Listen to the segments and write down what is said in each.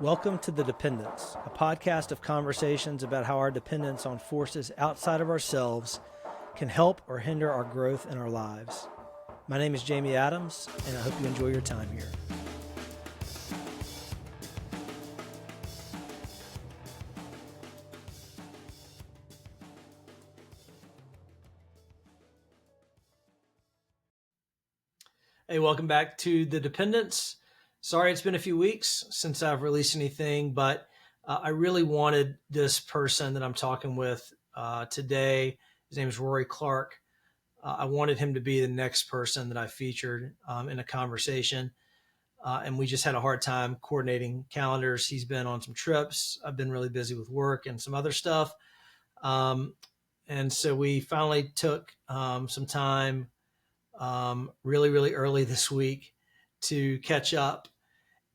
Welcome to The Dependence, a podcast of conversations about how our dependence on forces outside of ourselves can help or hinder our growth in our lives. My name is Jamie Adams, and I hope you enjoy your time here. Hey, welcome back to The Dependence. Sorry, it's been a few weeks since I've released anything, but I really wanted this person that I'm talking with today. His name is Rory Clark. I wanted him to be the next person that I featured in a conversation. And we just had a hard time coordinating calendars. He's been on some trips. I've been really busy with work and some other stuff. And so we finally took some time really early this week to catch up.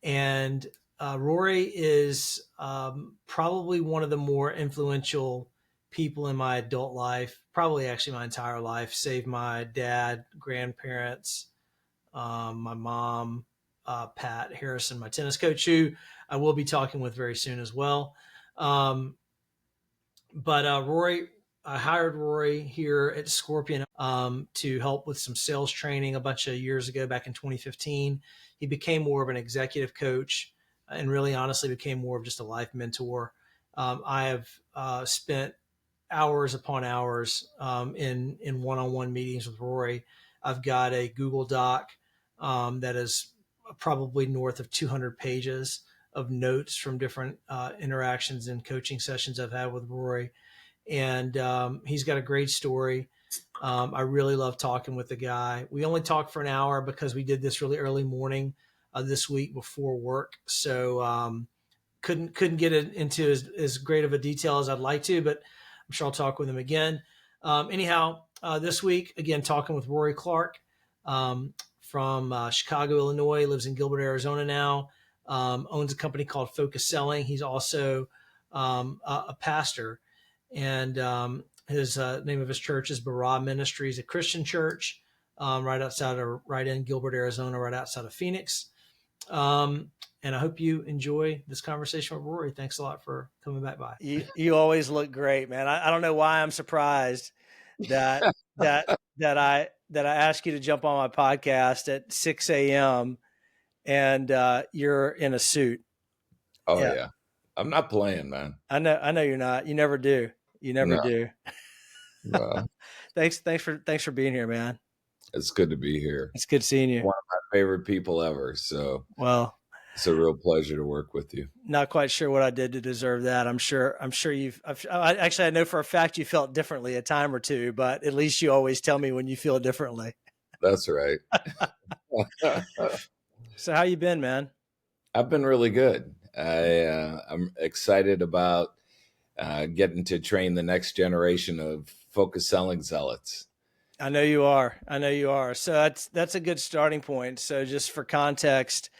And Rory is probably one of the more influential people in my adult life, probably actually my entire life, save my dad, grandparents, my mom, Pat Harrison, my tennis coach, who I will be talking with very soon as well. But Rory, I hired Rory here at Scorpion to help with some sales training a bunch of years ago, back in 2015. He became more of an executive coach and really honestly became more of just a life mentor. I have spent hours upon hours in one-on-one meetings with Rory. I've got a Google Doc that is probably north of 200 pages of notes from different interactions and coaching sessions I've had with Rory. And he's got a great story. I really love talking with the guy. We only talked for an hour because we did this really early morning this week before work. So couldn't get it into as great of a detail as I'd like to, but I'm sure I'll talk with him again. Anyhow, this week, again, talking with Rory Clark from Chicago, Illinois, lives in Gilbert, Arizona now, owns a company called Focus Selling. He's also a pastor. And his name of his church is Barah Ministries, a Christian church right in Gilbert, Arizona, right outside of Phoenix. And I hope you enjoy this conversation with Rory. Thanks a lot for coming back by. You always look great, man. I don't know why I'm surprised that I asked you to jump on my podcast at 6 a.m. and you're in a suit. Oh yeah. I'm not playing, man. I know you're not. You never do. You never do. Well, thanks for being here, man. It's good to be here. It's good seeing you. One of my favorite people ever. So well, it's a real pleasure to work with you. Not quite sure what I did to deserve that. I'm sure I know for a fact you felt differently a time or two, but at least you always tell me when you feel differently. That's right. So how you been, man? I've been really good. I'm excited about getting to train the next generation of focus selling zealots. I know you are. So that's a good starting point. So just for context,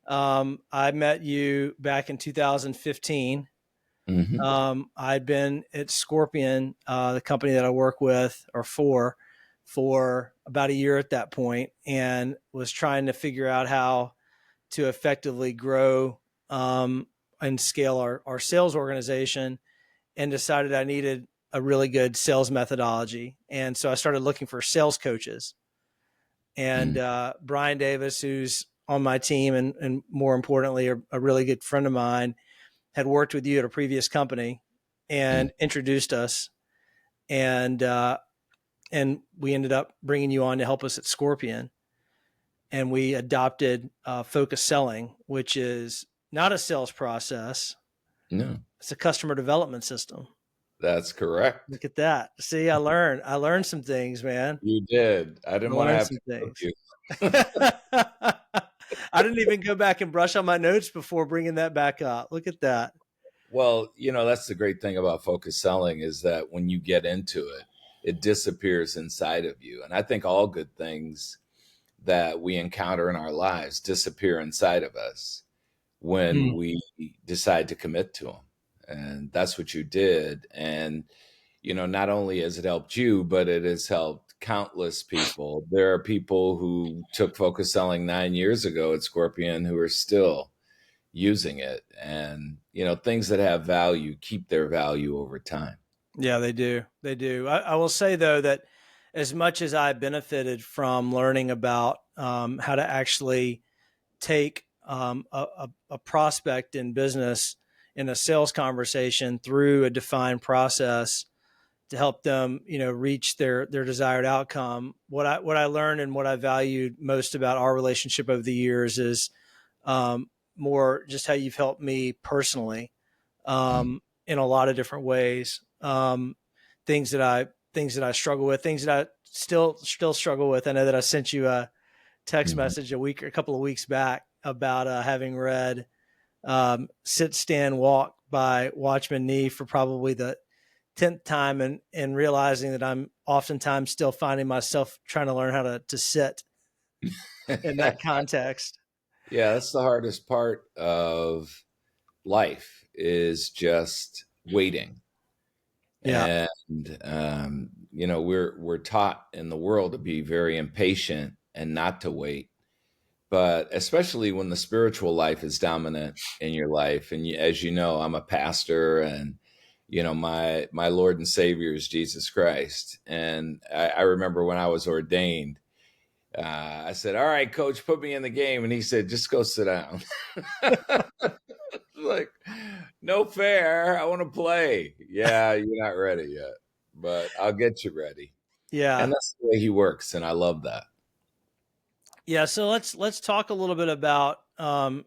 I met you back in 2015. Mm-hmm. I'd been at Scorpion, the company that I work with or for about a year at that point, and was trying to figure out how to effectively grow and scale our sales organization, and decided I needed a really good sales methodology. And so I started looking for sales coaches. And Brian Davis, who's on my team and more importantly, a really good friend of mine, had worked with you at a previous company and introduced us. And we ended up bringing you on to help us at Scorpion. And we adopted Focus Selling, which is not a sales process. No. It's a customer development system. That's correct. Look at that. See, I learned some things, man. You did. I didn't want to have to things. You. I didn't even go back and brush on my notes before bringing that back up. Look at that. Well, that's the great thing about focus selling is that when you get into it, it disappears inside of you. And I think all good things that we encounter in our lives disappear inside of us when we decide to commit to them. And that's what you did. And, not only has it helped you, but it has helped countless people. There are people who took focus selling 9 years ago at Scorpion who are still using it. And, things that have value keep their value over time. Yeah, they do. They do. I will say though that as much as I benefited from learning about how to actually take a prospect in business in a sales conversation through a defined process to help them, reach their desired outcome. What I learned and what I valued most about our relationship over the years is more just how you've helped me personally Mm-hmm. in a lot of different ways. Things that I struggle with, things that I still struggle with. I know that I sent you a text Mm-hmm. message a couple of weeks back about having read "Sit, Stand, Walk" by Watchman Nee for probably the 10th time, and realizing that I'm oftentimes still finding myself trying to learn how to sit in that context. Yeah, that's the hardest part of life is just waiting. Yeah. And we're taught in the world to be very impatient and not to wait. But especially when the spiritual life is dominant in your life, and as you know, I'm a pastor, and my Lord and Savior is Jesus Christ. And I remember when I was ordained, I said, "All right, Coach, put me in the game," and he said, "Just go sit down." Like, no fair. I want to play. Yeah, you're not ready yet, but I'll get you ready. And Yeah. that's the way he works, and I love that. Yeah, so let's talk a little bit about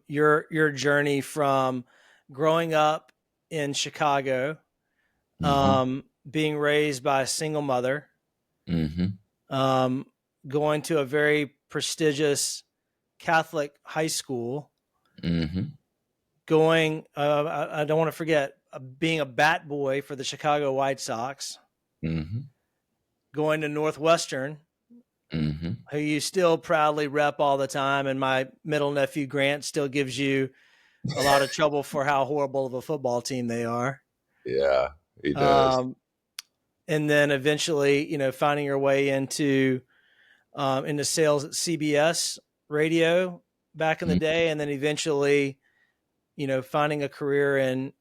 your journey from growing up in Chicago, Hmm. being raised by a single mother, Hmm. um, going to a very prestigious Catholic high school, Hmm. going. I don't want to forget being a bat boy for the Chicago White Sox, Hmm. going to Northwestern, Hmm. who you still proudly rep all the time, and my middle nephew Grant still gives you a lot of trouble for how horrible of a football team they are. Yeah, he does. Um, and then eventually, finding your way into sales at CBS radio back in the Mm. day, and then eventually, finding a career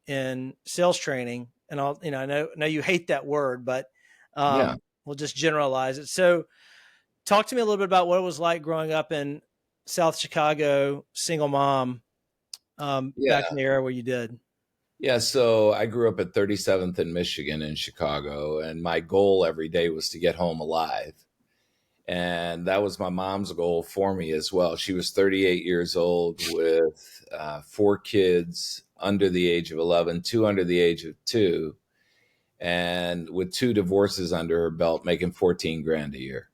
in sales training. And I know you hate that word, but Yeah, we'll just generalize it. So, talk to me a little bit about what it was like growing up in South Chicago, single mom, back yeah, in the era where you did. yeah. So I grew up at 37th in Michigan in Chicago, and my goal every day was to get home alive. And that was my mom's goal for me as well. She was 38 years old with four kids under the age of 11, two under the age of two, and with two divorces under her belt, making 14 grand a year.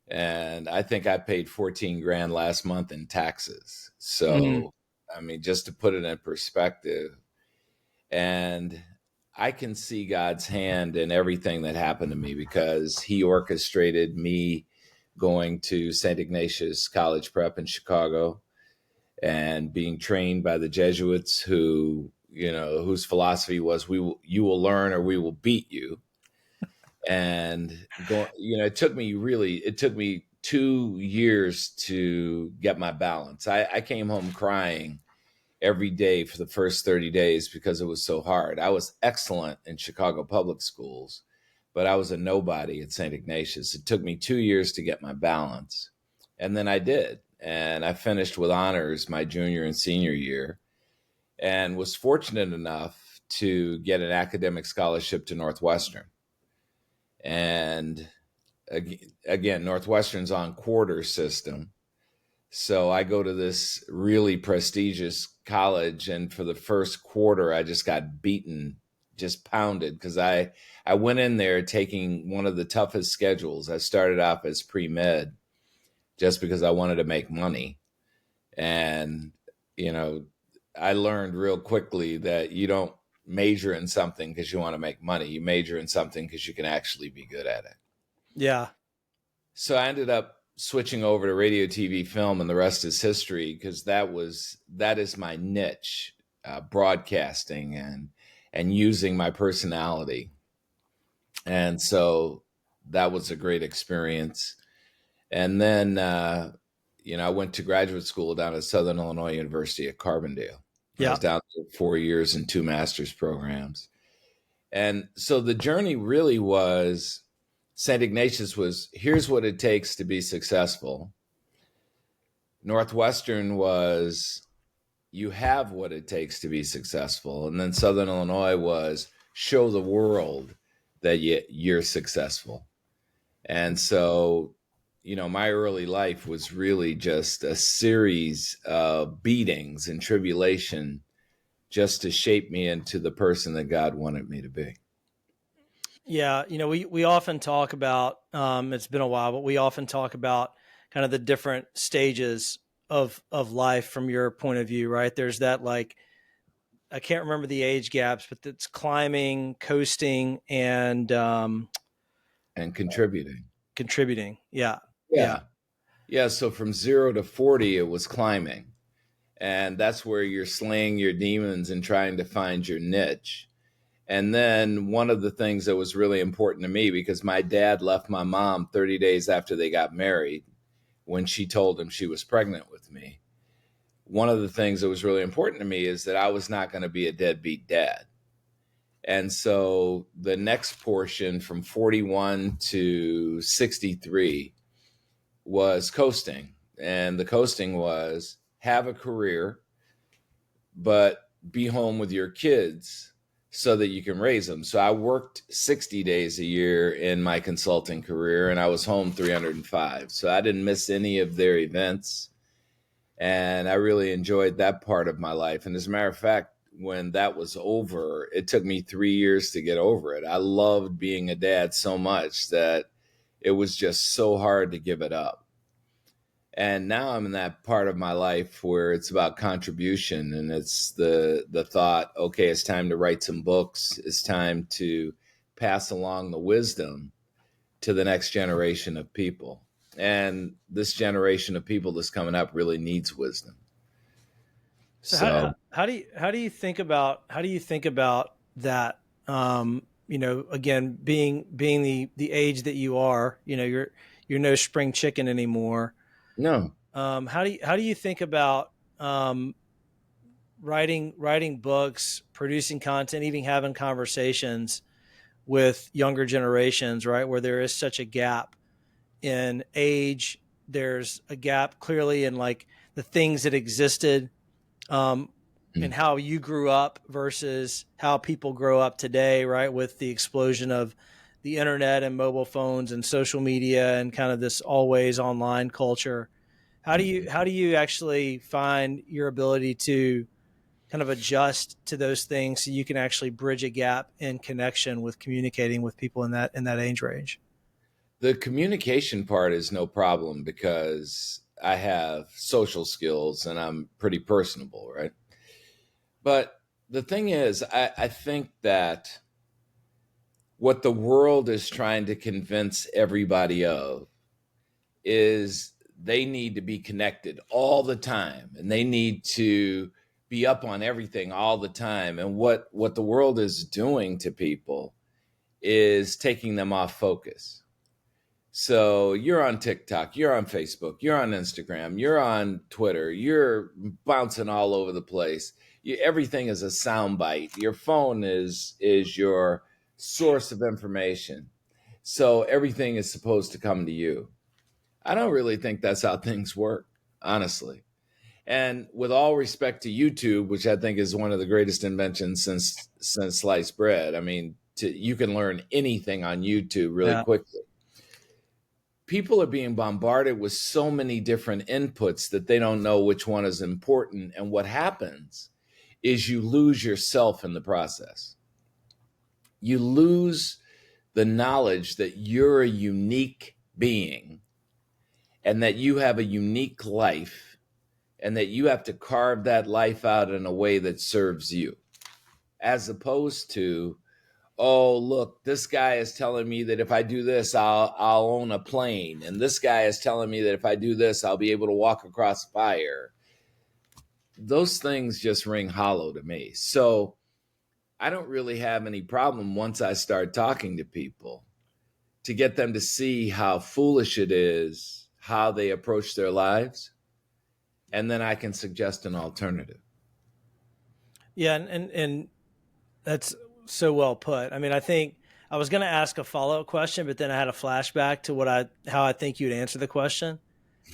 And I think I paid 14 grand last month in taxes. Mm, So, I mean, just to put it in perspective, and I can see God's hand in everything that happened to me because he orchestrated me going to St. Ignatius College Prep in Chicago and being trained by the Jesuits whose philosophy was you will learn or we will beat you. And it took me 2 years to get my balance. I came home crying every day for the first 30 days because it was so hard. I was excellent in Chicago public schools, but I was a nobody at St. Ignatius. It took me 2 years to get my balance. And then I did. And I finished with honors my junior and senior year and was fortunate enough to get an academic scholarship to Northwestern. And again, Northwestern's on quarter system. So I go to this really prestigious college, and for the first quarter, I just got beaten, just pounded because I went in there taking one of the toughest schedules. I started off as pre med just because I wanted to make money, and you know, I learned real quickly that you don't major in something because you want to make money. You major in something because you can actually be good at it. yeah. So I ended up switching over to radio, TV, film, and the rest is history because that is my niche, broadcasting and using my personality. And so that was a great experience. And then I went to graduate school down at Southern Illinois University at Carbondale. I Yeah. was down there 4 years in 2 master's programs. And so the journey really was, St. Ignatius was, here's what it takes to be successful. Northwestern was, you have what it takes to be successful. And then Southern Illinois was, show the world that you're successful. And so, my early life was really just a series of beatings and tribulation just to shape me into the person that God wanted me to be. Yeah. We often talk about, it's been a while, but we often talk about kind of the different stages of life from your point of view, right? There's that, like, I can't remember the age gaps, but it's climbing, coasting, And contributing. contributing. Yeah. Yeah. Yeah. Yeah. So from 0 to 40, it was climbing. And that's where you're slaying your demons and trying to find your niche. And then one of the things that was really important to me, because my dad left my mom 30 days after they got married when she told him she was pregnant with me. One of the things that was really important to me is that I was not going to be a deadbeat dad. And so the next portion from 41 to 63 was coasting. And the coasting was have a career, but be home with your kids so that you can raise them. So I worked 60 days a year in my consulting career, and I was home 305. So I didn't miss any of their events. And I really enjoyed that part of my life. And as a matter of fact, when that was over, it took me 3 years to get over it. I loved being a dad so much that it was just so hard to give it up. And now I'm in that part of my life where it's about contribution, and it's the thought, okay, it's time to write some books. It's time to pass along the wisdom to the next generation of people. And this generation of people that's coming up really needs wisdom. So So how do you think about that? Again, being the age that you are, you're no spring chicken anymore. no, How do you think about writing books, producing content, even having conversations with younger generations, right? Where there is such a gap in age, there's a gap clearly in, like, the things that existed, and how you grew up versus how people grow up today, right? With the explosion of the internet and mobile phones and social media and kind of this always online culture. How do you actually find your ability to kind of adjust to those things so you can actually bridge a gap in connection with communicating with people in that age range? the communication part is no problem because I have social skills and I'm pretty personable, right? But the thing is, I think that what the world is trying to convince everybody of is they need to be connected all the time and they need to be up on everything all the time. And what the world is doing to people is taking them off focus. So you're on TikTok, you're on Facebook, you're on Instagram, you're on Twitter, you're bouncing all over the place. Everything is a soundbite. Your phone is your source of information. So everything is supposed to come to you. I don't really think that's how things work, honestly. And with all respect to YouTube, which I think is one of the greatest inventions since sliced bread. I mean, you can learn anything on YouTube really Yeah. quickly. People are being bombarded with so many different inputs that they don't know which one is important. And what happens is you lose yourself in the process. You lose the knowledge that you're a unique being and that you have a unique life and that you have to carve that life out in a way that serves you, as opposed to, oh, look, this guy is telling me that if I do this, I'll own a plane. And this guy is telling me that if I do this, I'll be able to walk across fire. Those things just ring hollow to me. So I don't really have any problem once I start talking to people to get them to see how foolish it is, how they approach their lives. and then I can suggest an alternative. Yeah, and that's so well put. I mean, I think I was going to ask a follow up question, but then I had a flashback to how I think you'd answer the question.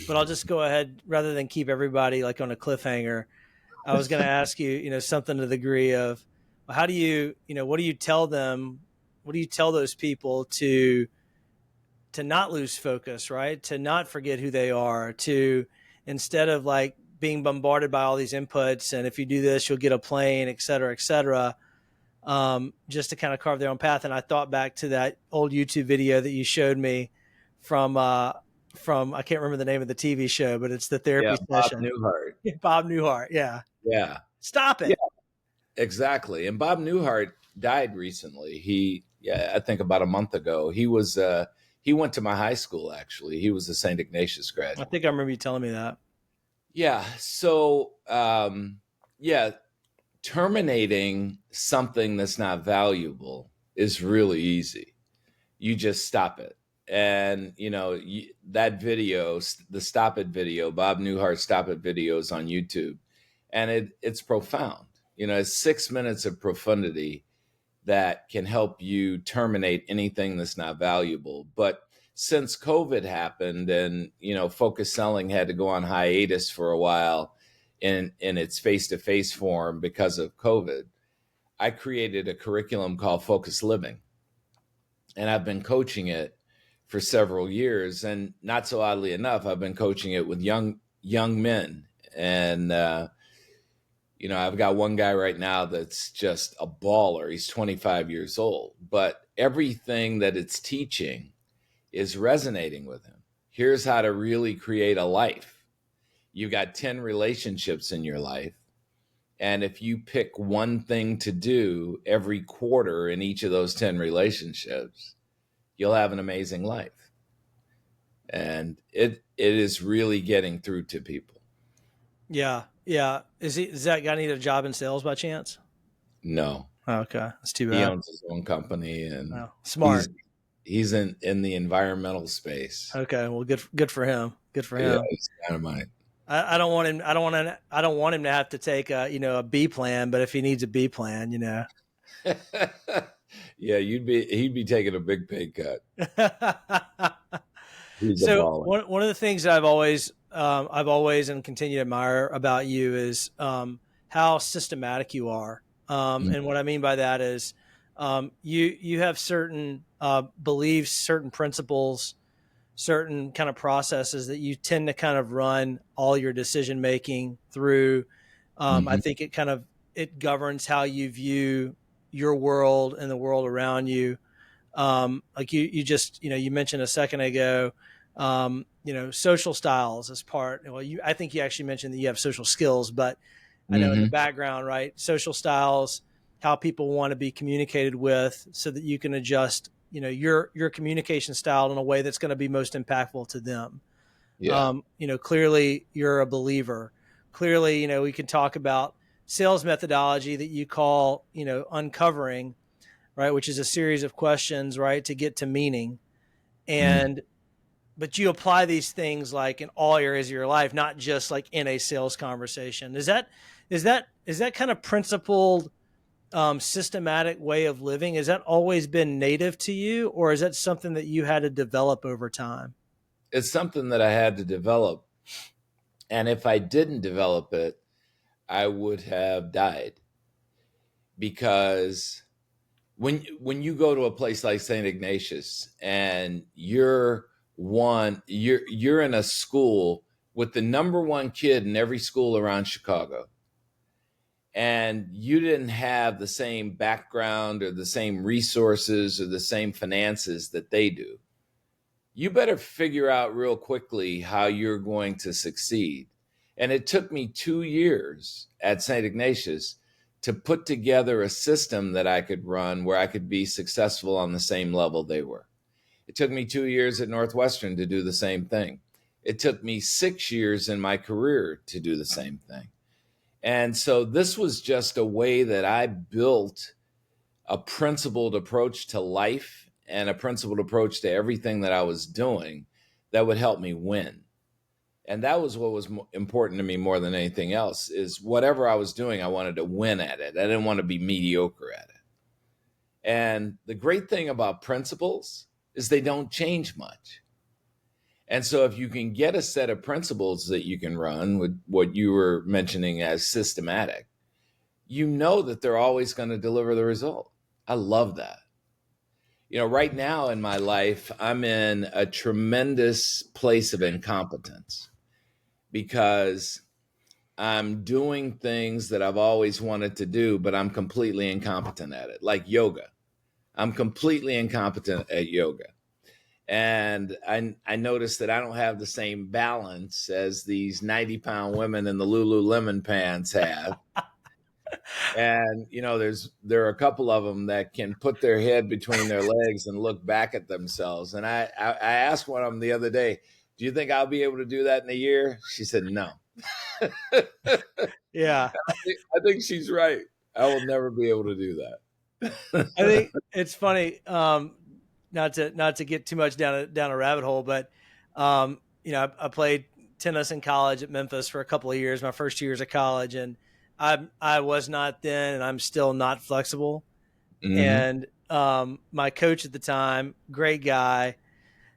But I'll just go ahead rather than keep everybody like on a cliffhanger. I was going to ask you, something to the degree of, well, how do you, what do you tell them? What do you tell those people to not lose focus, right? To not forget who they are, to instead of like being bombarded by all these inputs, and if you do this, you'll get a plane, et cetera, et cetera, just to kind of carve their own path. And I thought back to that old YouTube video that you showed me from I can't remember the name of the TV show, but it's the Yeah, therapy Bob session. Newhart. Bob Newhart. Yeah. Yeah, Stop yeah, it. exactly. And Bob Newhart died recently. Yeah, I think about a month ago. He went to my high school, actually. He was a St. Ignatius I grad. think I remember you telling me that. Yeah. So, yeah, terminating something that's not valuable is really easy. You just stop it. And, that video, the Stop It video, Bob Newhart Stop It videos on YouTube, and it's profound. It's 6 minutes of profundity that can help you terminate anything that's not valuable. But since COVID happened and, focus selling had to go on hiatus for a while in its face-to-face form because of COVID, I created a curriculum called Focus Living. And I've been coaching it for several years. And not so oddly enough, I've been coaching it with young men. And I've got one guy right now that's just a baller. He's 25 years old, but everything that it's teaching is resonating with him. Here's how to really create a life. You've got 10 relationships in your life. And if you pick one thing to do every quarter in each of those 10 relationships, you'll have an amazing life. And it is really getting through to people. Yeah. Yeah. Does that guy need a job in sales by chance? No. Oh, okay. That's too He bad. owns his own company, and Oh, smart. he's in the environmental space. Okay. Well, good for him. Good for Yeah, him. he's dynamite. I don't want him. I don't want him to have to take a B plan. But if he needs a B plan, Yeah, he'd be taking a big pay cut. He's a So baller. one of the things that I've always and continue to admire about you is how systematic you are. Mm. And what I mean by that is you have certain beliefs, certain principles, certain kind of processes that you tend to kind of run all your decision making through. I Mhm. think it governs how you view your world and the world around you. Like you just, you mentioned a second ago, social styles as part. Well, I think you actually mentioned that you have social skills, but I know in the Mhm. background, right? Social styles, how people want to be communicated with, so that you can adjust, your communication style in a way that's going to be most impactful to them. Yeah. Clearly you're a believer. Clearly, we can talk about sales methodology that you call, uncovering, right? Which is a series of questions, right, to get to meaning. Mm. And but you apply these things like in all areas of your life, not just like in a sales conversation. Is that kind of principled, systematic way of living? Has that always been native to you, or is that something that you had to develop over time? It's something that I had to develop, and if I didn't develop it, I would have died. Because when you go to a place like St. Ignatius and you're in a school with the number one kid in every school around Chicago, and you didn't have the same background or the same resources or the same finances that they do, you better figure out real quickly how you're going to succeed. And it took me 2 years at St. Ignatius to put together a system that I could run where I could be successful on the same level they were. It took me 2 years at Northwestern to do the same thing. It took me 6 years in my career to do the same thing. And so this was just a way that I built a principled approach to life and a principled approach to everything that I was doing that would help me win. And that was what was important to me more than anything else, is whatever I was doing, I wanted to win at it. I didn't want to be mediocre at it. And the great thing about principles is they don't change much. And so if you can get a set of principles that you can run with what you were mentioning as systematic, you know that they're always going to deliver the result. I love that. Right now in my life, I'm in a tremendous place of incompetence because I'm doing things that I've always wanted to do, but I'm completely incompetent at it, like yoga. I'm completely incompetent at yoga. And I noticed that I don't have the same balance as these 90-pound women in the Lululemon pants have. And there are a couple of them that can put their head between their legs and look back at themselves. And I asked one of them the other day, "Do you think I'll be able to do that in a year?" She said, "No." Yeah. I think she's right. I will never be able to do that. I think it's funny, not to get too much down a rabbit hole, but I played tennis in college at Memphis for a couple of years, my first 2 years of college, and I was not then, and I'm still not flexible. Mm-hmm. And my coach at the time, great guy,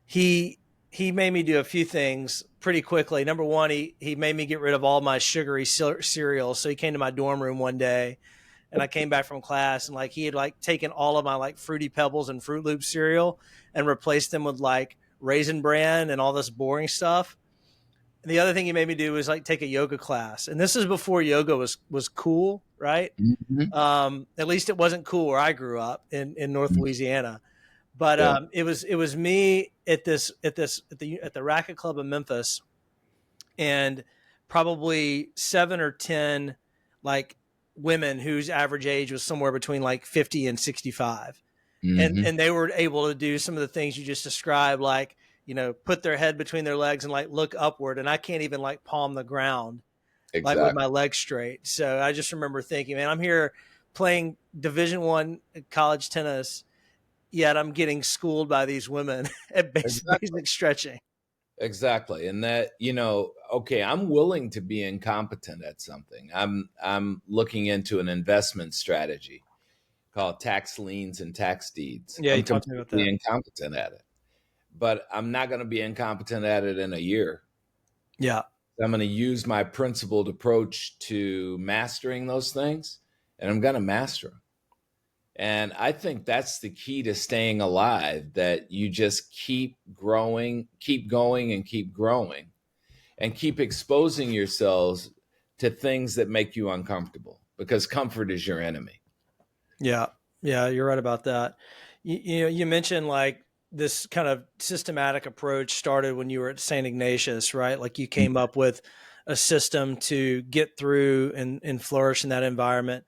he made me do a few things pretty quickly. Number one, he made me get rid of all my sugary cereal. So he came to my dorm room one day, and I came back from class, and like he had like taken all of my like Fruity Pebbles and Fruit Loop cereal and replaced them with like Raisin Bran and all this boring stuff. And the other thing he made me do was like take a yoga class, and this is before yoga was cool, right? Mm-hmm. At least it wasn't cool where I grew up in North Louisiana. But Yeah. it was me at the Racket Club of Memphis, and probably 7 or 10 like women whose average age was somewhere between like 50 and 65, and Mm-hmm. they were able to do some of the things you just described, like put their head between their legs and like look upward, and I can't even like palm the ground like with Exactly. my legs straight. So I just remember thinking, man, I'm here playing Division 1 college tennis, yet I'm getting schooled by these women at Exactly. basic stretching. Exactly. And that, okay, I'm willing to be incompetent at something. I'm looking into an investment strategy called tax liens and tax deeds. Yeah, you I'm talked to me about completely that. incompetent at it. But I'm not going to be incompetent at it in a year. Yeah, I'm going to use my principled approach to mastering those things, and I'm going to master them. And I think that's the key to staying alive, that you just keep growing, keep going, and keep growing, and keep exposing yourselves to things that make you uncomfortable, because comfort is your enemy. yeah, yeah. You're right about that. You mentioned like this kind of systematic approach started when you were at St. Ignatius, right? Like you came up with a system to get through and flourish in that environment.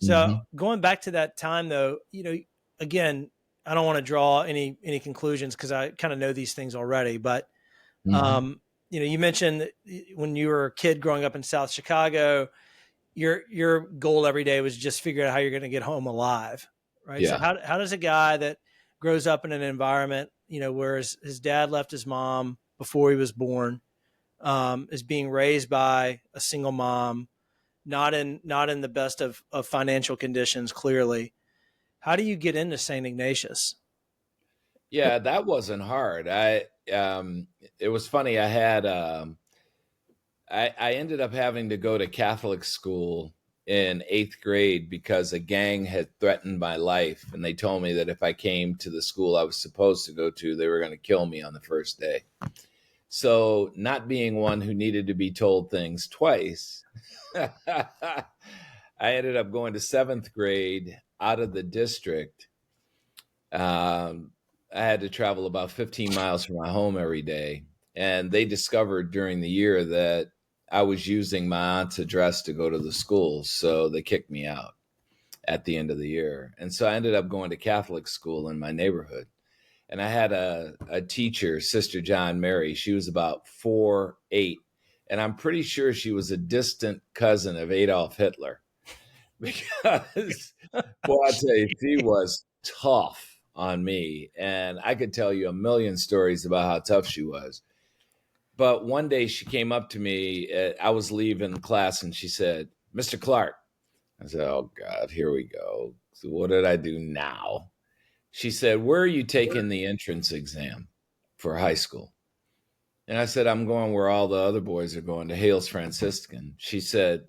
So Mm-hmm. going back to that time, though, again, I don't want to draw any conclusions because I kind of know these things already. But Mm-hmm. you mentioned that when you were a kid growing up in South Chicago, your goal every day was just figure out how you're going to get home alive, right? So Yeah. how does a guy that grows up in an environment, where his dad left his mom before he was born, is being raised by a single mom, not in the best of financial conditions, clearly. How do you get into St. Ignatius? Yeah, that wasn't hard. Um, it was funny. I ended up having to go to Catholic school in eighth grade because a gang had threatened my life, and they told me that if I came to the school I was supposed to go to, they were going to kill me on the first day. So, not being one who needed to be told things twice, I ended up going to seventh grade out of the district. Um, I had to travel about 15 miles from my home every day. And they discovered during the year that I was using my aunt's address to go to the school. So they kicked me out at the end of the year. And so I ended up going to Catholic school in my neighborhood. And I had a teacher, Sister John Mary. She was about 4'8". And I'm pretty sure she was a distant cousin of Adolf Hitler because, boy, I tell you, she was tough on me. And I could tell you a million stories about how tough she was. But one day she came up to me. I was leaving class, and she said, "Mr. Clark." I said, "Oh God, here we go. So what did I do now?" She said, "Where are you taking the entrance exam for high school?" And I said, "I'm going where all the other boys are going, to Hales Franciscan." She said,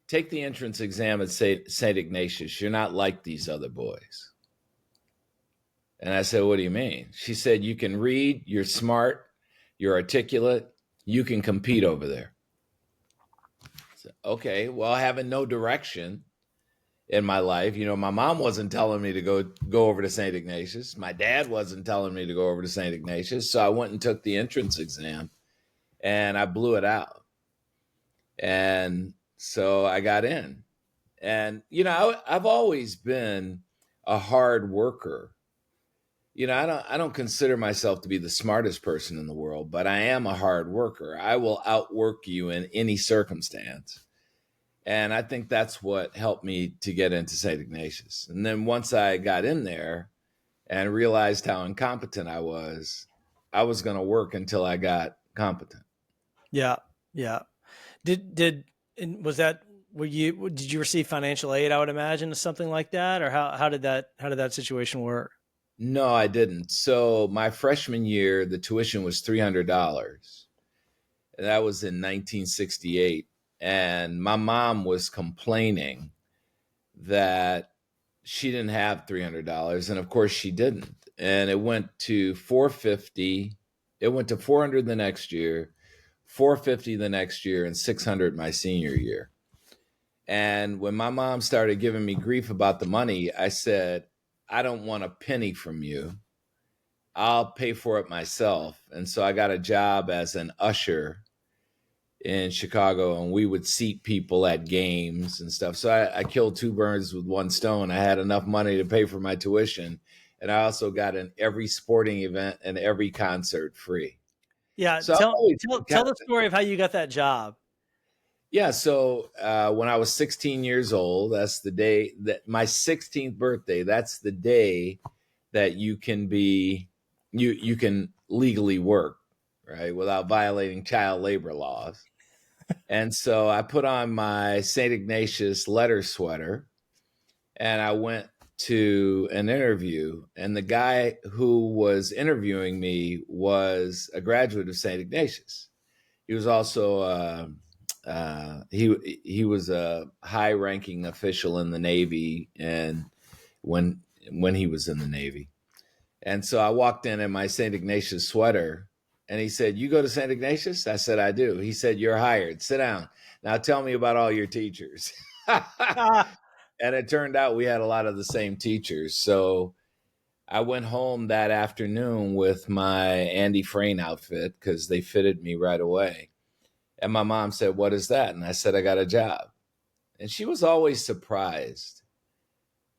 "Take the entrance exam at St. Ignatius. You're not like these other boys." And I said, "What do you mean?" She said, "You can read, you're smart, you're articulate, you can compete over there." I said, "Okay, well, having no direction in my life, my mom wasn't telling me to go over to St. Ignatius. My dad wasn't telling me to go over to St. Ignatius. So I went and took the entrance exam, and I blew it out. And so I got in. And I've always been a hard worker. I don't consider myself to be the smartest person in the world, but I am a hard worker. I will outwork you in any circumstance. And I think that's what helped me to get into St. Ignatius. And then once I got in there and realized how incompetent I was going to work until I got competent. Yeah. Yeah. Did and was that did you receive financial aid, I would imagine, or something like that? Or how did that situation work? No, I didn't. So my freshman year, the tuition was $300. And that was in 1968. And my mom was complaining that she didn't have $300, and of course she didn't. And it went to 450. It went to 400 the next year, 450 the next year, and 600 my senior year. And when my mom started giving me grief about the money, I said, "I don't want a penny from you. I'll pay for it myself." And so I got a job as an usher in Chicago, and we would seat people at games and stuff. So I killed two birds with one stone. I had enough money to pay for my tuition, and I also got in every sporting event and every concert free. Yeah, So I've tell always tell been kind tell of, the story of how you got that job. yeah. So when I was 16 years old, that's the day that my 16th birthday. That's the day that you can legally work, right, without violating child labor laws. And so I put on my St. Ignatius letter sweater, and I went to an interview. And the guy who was interviewing me was a graduate of St. Ignatius. He was also he was a high ranking official in the Navy, and when when he was in the Navy. And so I walked in my St. Ignatius sweater, and he said, "You go to St. Ignatius?" I said, "I do." He said, "You're hired. Sit down. Now tell me about all your teachers." Ah, And it turned out we had a lot of the same teachers. So I went home that afternoon with my Andy Frain outfit because they fitted me right away. And my mom said, "What is that?" And I said, "I got a job." And she was always surprised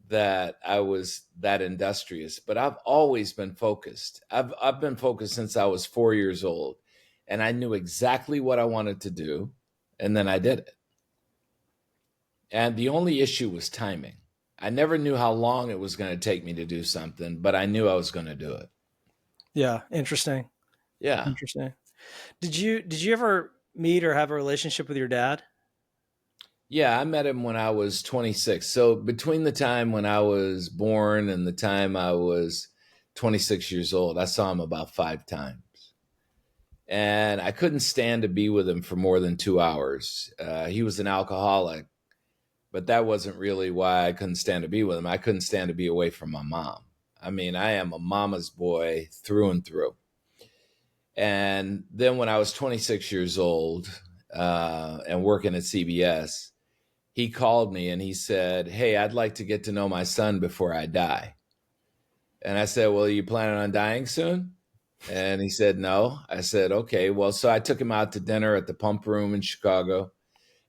that I was that industrious, but I've always been focused. I've been focused since I was 4 years old, and I knew exactly what I wanted to do, and then I did it. And the only issue was timing. I never knew how long it was going to take me to do something, but I knew I was going to do it. yeah, interesting. Yeah. Interesting. Did you ever meet or have a relationship with your dad? Yeah, I met him when I was 26. So between the time when I was born and the time I was 26 years old, I saw him about 5 times. And I couldn't stand to be with him for more than 2 hours. He was an alcoholic, but that wasn't really why I couldn't stand to be with him. I couldn't stand to be away from my mom. I mean, I am a mama's boy through and through. And then when I was 26 years old and working at CBS, he called me and he said, "Hey, I'd like to get to know my son before I die." And I said, "Well, are you planning on dying soon?" And he said, "No." I said, "Okay." Well, so I took him out to dinner at the Pump Room in Chicago,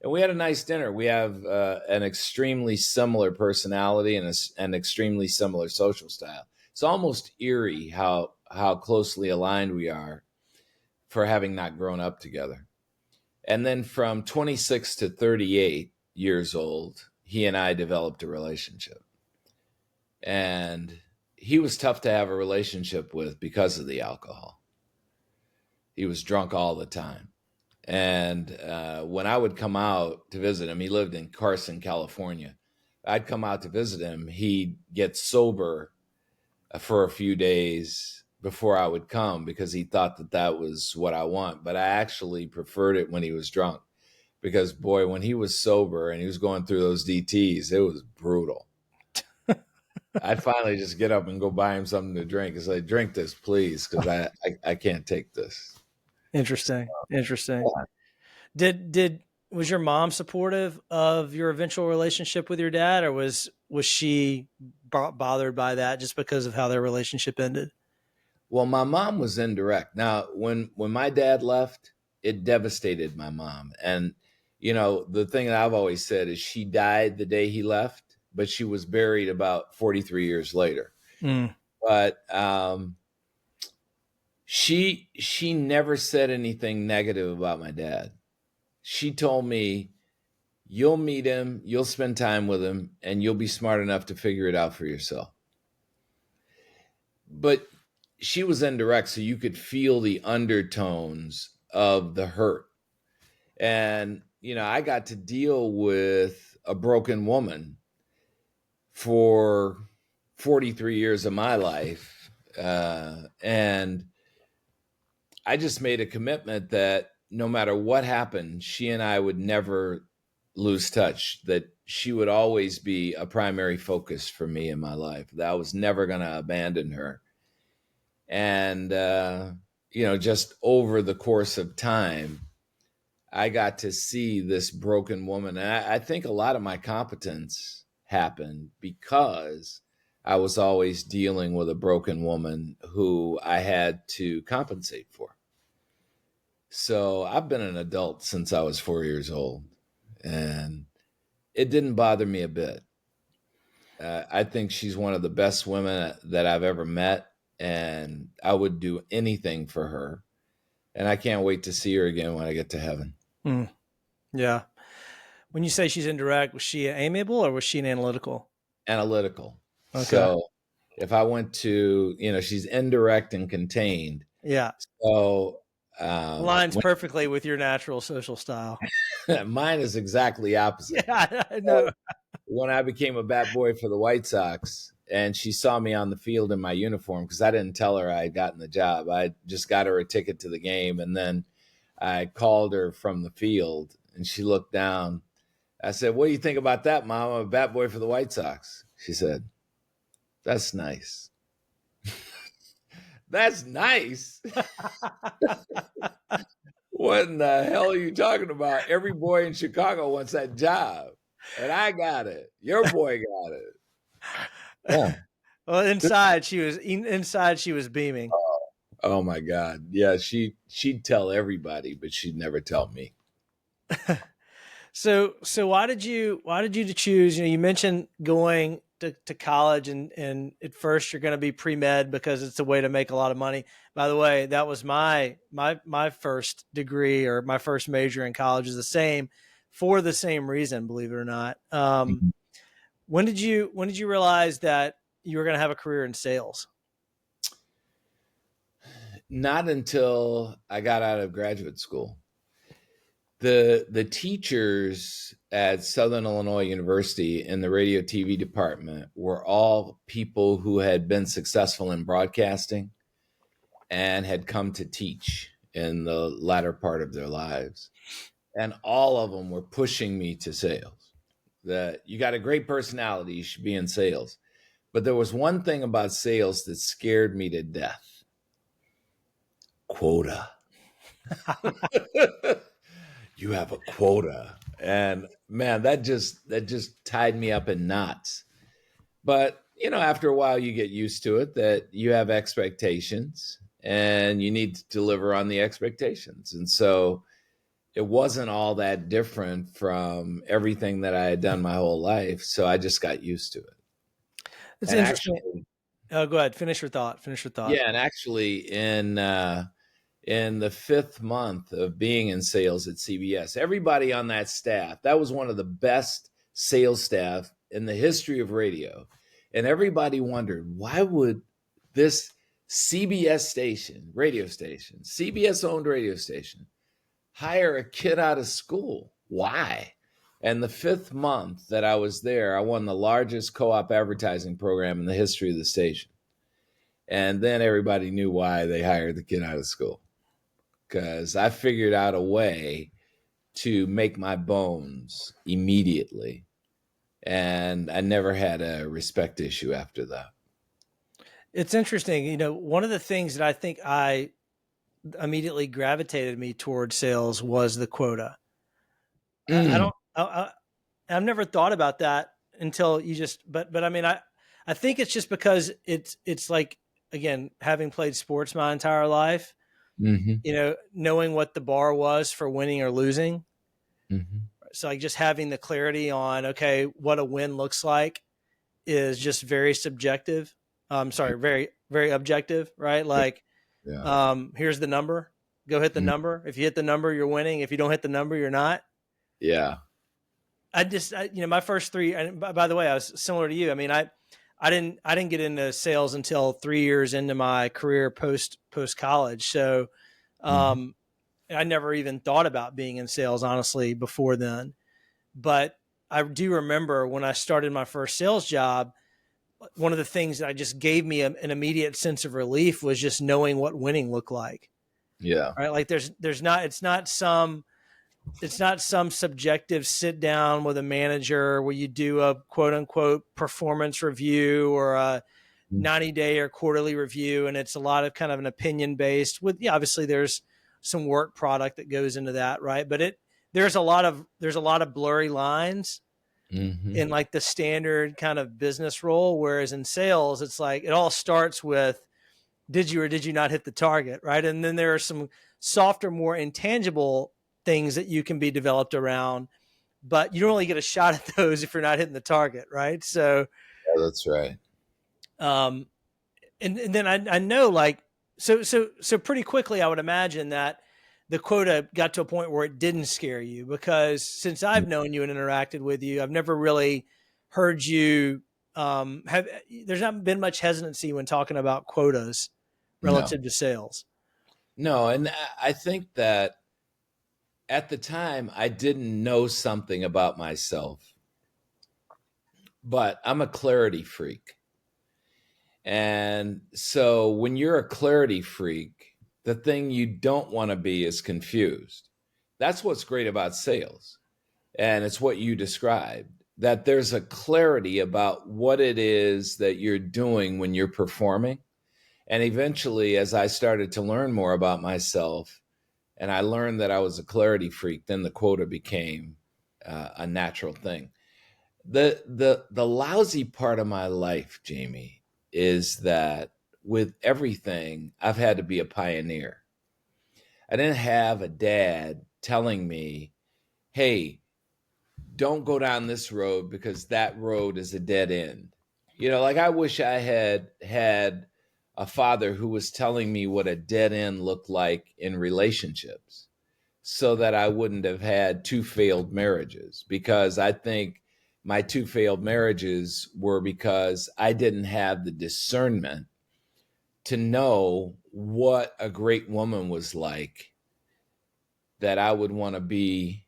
and we had a nice dinner. We have an extremely similar personality and an extremely similar social style. It's almost eerie how closely aligned we are for having not grown up together. And then from 26 to 38 years old, he and I developed a relationship. And he was tough to have a relationship with because of the alcohol. he was drunk all the time. And when I would come out to visit him, he lived in Carson, California. I'd come out to visit him. He'd get sober for a few days before I would come because he thought that that was what I want. But I actually preferred it when he was drunk because, boy, when he was sober and he was going through those DTs, it was brutal. I'd finally just get up and go buy him something to drink and say, drink this, please, because I can't take this. Interesting. Interesting. Yeah. Was your mom supportive of your eventual relationship with your dad, or was she bothered by that just because of how their relationship ended? Well, my mom was indirect. Now, when my dad left, it devastated my mom. And, you know, the thing that I've always said is she died the day he left, but she was buried about 43 years later. Mm. But she never said anything negative about my dad. She told me, you'll meet him, you'll spend time with him, and you'll be smart enough to figure it out for yourself. But she was indirect, so you could feel the undertones of the hurt. And, you know, I got to deal with a broken woman for 43 years of my life. And I just made a commitment that no matter what happened, she and I would never lose touch, that she would always be a primary focus for me in my life, that I was never going to abandon her. And, you know, just over the course of time, I got to see this broken woman. And I think a lot of my competence happened because I was always dealing with a broken woman who I had to compensate for. So I've been an adult since I was 4 years old, and it didn't bother me a bit. I think she's one of the best women that I've ever met, and I would do anything for her. And I can't wait to see her again when I get to heaven. Mm. Yeah. When you say she's indirect, was she amiable or was she an analytical? Analytical. Okay. So if I went to, you know, she's indirect and contained. Yeah. So aligns perfectly with your natural social style. Mine is exactly opposite. Yeah, I know. So when I became a bat boy for the White Sox and she saw me on the field in my uniform, because I didn't tell her I had gotten the job. I just got her a ticket to the game, and then I called her from the field and she looked down. I said, "What do you think about that, Mom? I'm a bat boy for the White Sox." She said, "That's nice." That's nice. What in the hell are you talking about? Every boy in Chicago wants that job, and I got it. Your boy got it. Yeah. Well, inside she was beaming. Oh my God. Yeah, she'd tell everybody, but she'd never tell me. So why did you choose? You know, you mentioned going to college, and at first you're going to be pre-med because it's a way to make a lot of money. By the way, that was my first degree, or my first major in college, is the same, for the same reason, believe it or not. When did you realize that you were going to have a career in sales? Not until I got out of graduate school. The teachers at Southern Illinois University in the radio TV department were all people who had been successful in broadcasting and had come to teach in the latter part of their lives. And all of them were pushing me to sales. That you got a great personality, you should be in sales. But there was one thing about sales that scared me to death. Quota. You have a quota. And man, that just tied me up in knots. But, you know, after a while you get used to it, that you have expectations and you need to deliver on the expectations. And so it wasn't all that different from everything that I had done my whole life. So I just got used to it. It's and interesting. Actually, go ahead. Finish your thought. Yeah. And actually in the 5th month of being in sales at CBS, everybody on that staff, that was one of the best sales staff in the history of radio. And everybody wondered, why would this CBS station, radio station, CBS owned radio station, hire a kid out of school. Why? And the fifth month that I was there, I won the largest co op advertising program in the history of the station. And then everybody knew why they hired the kid out of school, because I figured out a way to make my bones immediately. And I never had a respect issue after that. It's interesting. One of the things that I think I immediately gravitated me towards sales was the quota. I Mm, don't, I've never thought about that until you just, but I mean, I think it's just because it's like, again, having played sports my entire life, hmm knowing what the bar was for winning or losing. hmm So like just having the clarity on, okay, what a win looks like is just very subjective. Sorry, very, very objective, right? Like, Yeah. here's the number, go hit the Mm, number. If you hit the number, you're winning. If you don't hit the number, you're not. yeah. My first three, and by the way, I was similar to you. I mean, I didn't get into sales until 3 years into my career post college. So, hmm um, I never even thought about being in sales, honestly, before then. But I do remember when I started my first sales job, one of the things that I just gave me an immediate sense of relief was just knowing what winning looked like. Yeah. Right. Like there's not, it's not some subjective sit down with a manager where you do a quote unquote performance review or a Mm, 90-day or quarterly review. And it's a lot of kind of an opinion based with, yeah, obviously there's some work product that goes into that. Right. But there's a lot of blurry lines hmm in like the standard kind of business role. Whereas in sales, it's like, it all starts with, did you or did you not hit the target? Right. And then there are some softer, more intangible things that you can be developed around, but you don't really get a shot at those if you're not hitting the target. Right. So, Yeah, that's right. um, and then I know like, so pretty quickly, I would imagine that the quota got to a point where it didn't scare you, because since I've known you and interacted with you, I've never really heard you, there's not been much hesitancy when talking about quotas No, relative to sales. no. And I think that at the time I didn't know something about myself, but I'm a clarity freak. And so when you're a clarity freak, the thing you don't want to be is confused. That's what's great about sales. And it's what you described, that there's a clarity about what it is that you're doing when you're performing. And eventually, as I started to learn more about myself and I learned that I was a clarity freak, then the quota became a natural thing. The lousy part of my life, Jamie, is that with everything, I've had to be a pioneer. I didn't have a dad telling me, hey, don't go down this road because that road is a dead end. Like I wish I had a father who was telling me what a dead end looked like in relationships so that I wouldn't have had two failed marriages, because I think my two failed marriages were because I didn't have the discernment to know what a great woman was like that I would want to be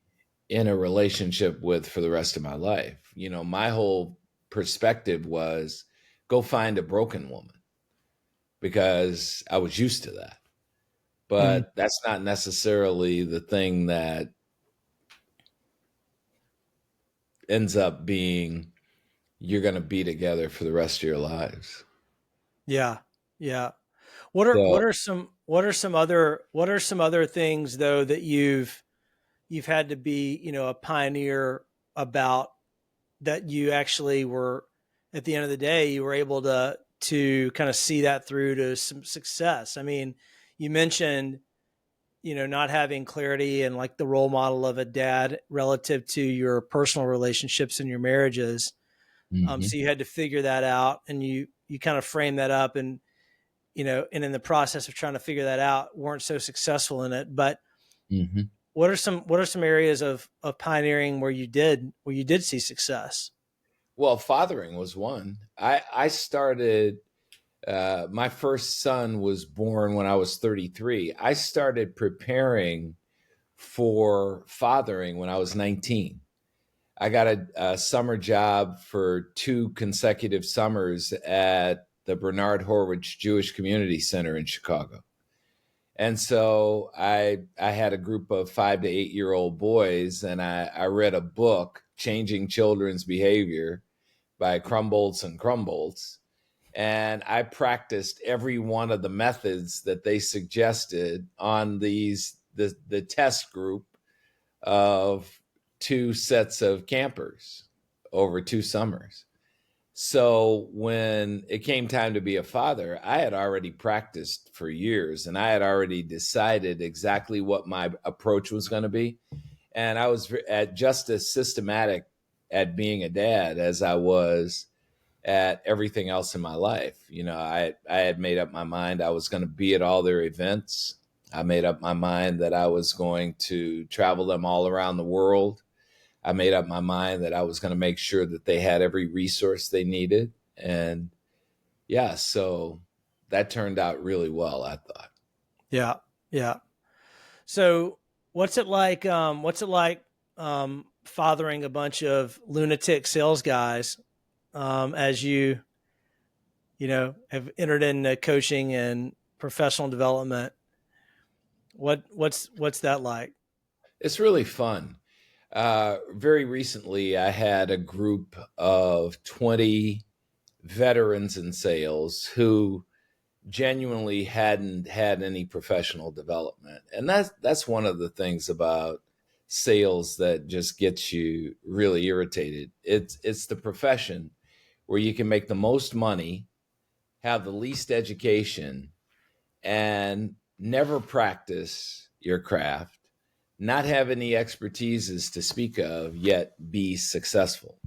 in a relationship with for the rest of my life. My whole perspective was go find a broken woman because I was used to that. Mm, But that's not necessarily the thing that ends up being you're going to be together for the rest of your lives. yeah. Yeah. So, What are some other things though that you've had to be, a pioneer about, that you actually were, at the end of the day, you were able to kind of see that through to some success? I mean, you mentioned, not having clarity and like the role model of a dad relative to your personal relationships and your marriages. hmm So you had to figure that out, and you kind of frame that up, and and in the process of trying to figure that out, weren't so successful in it. But hmm what are some areas of pioneering where you did see success? well, fathering was one. I started. My first son was born when I was 33. I started preparing for fathering when I was 19. I got a summer job for 2 consecutive summers at the Bernard Horwich Jewish Community Center in Chicago. And so I had a group of 5 to 8 year old boys, and I read a book, Changing Children's Behavior by Crumboltz and Crumboltz. And I practiced every one of the methods that they suggested on the test group of 2 sets of campers over 2 summers. So when it came time to be a father, I had already practiced for years, and I had already decided exactly what my approach was going to be. And I was just as systematic at being a dad as I was at everything else in my life. I had made up my mind I was going to be at all their events. I made up my mind that I was going to travel them all around the world. I made up my mind that I was going to make sure that they had every resource they needed. And yeah, so that turned out really well, I thought. Yeah. Yeah. So what's it like? Fathering a bunch of lunatic sales guys, as have entered into coaching and professional development? What's that like? It's really fun. Very recently, I had a group of 20 veterans in sales who genuinely hadn't had any professional development. And that's one of the things about sales that just gets you really irritated. It's the profession where you can make the most money, have the least education, and never practice your craft, not have any expertises to speak of, yet be successful.